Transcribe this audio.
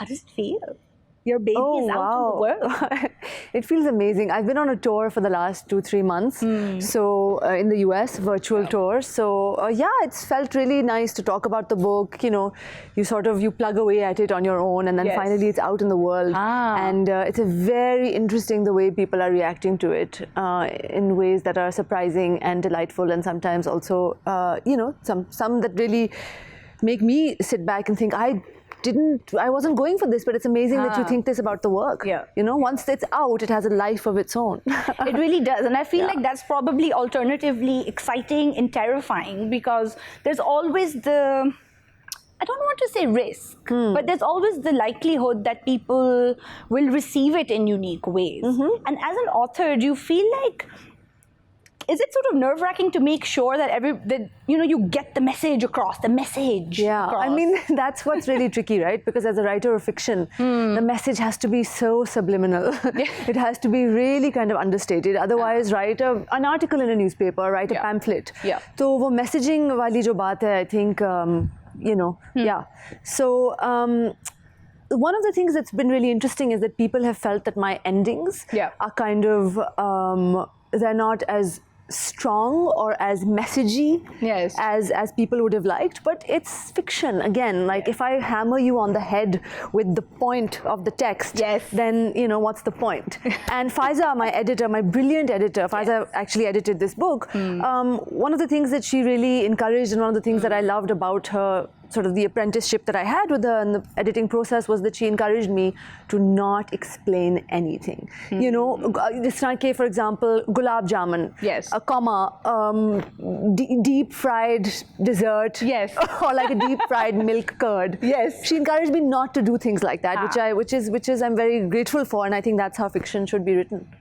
How does it feel? Your baby is out in the world. It feels amazing. I've been on a tour for the last 2-3 months, so in the US, virtual tour. So yeah, it's felt really nice to talk about the book. You know, you plug away at it on your own, and then finally it's out in the world. And it's a very interesting the way people are reacting to it in ways that are surprising and delightful, and sometimes also some that really make me sit back and think, I wasn't going for this, but it's amazing that you think this about the work. Yeah. You know, once it's out, it has a life of its own. It really does. And I feel like that's probably alternatively exciting and terrifying, because there's always the, I don't want to say risk, but there's always the likelihood that people will receive it in unique ways. And as an author, do you feel like, is it sort of nerve-wracking to make sure that you get the message across, I mean, that's what's really tricky, right? Because as a writer of fiction, the message has to be so subliminal. It has to be really kind of understated. Otherwise, write an article in a newspaper, write a pamphlet. So, wo messaging wali jo baat hai, I think, So, one of the things that's been really interesting is that people have felt that my endings are kind of, they're not as strong or as messagey as people would have liked, but it's fiction again. Like if I hammer you on the head with the point of the text, then what's the point? And Faiza, my editor, my brilliant editor, Faiza actually edited this book. One of the things that she really encouraged, and one of the things that I loved about her, sort of the apprenticeship that I had with her in the editing process, was that she encouraged me to not explain anything. You know, this like, for example, gulab jamun, a comma, deep fried dessert, or like a deep fried milk curd. She encouraged me not to do things like that, which is I'm very grateful for, and I think that's how fiction should be written.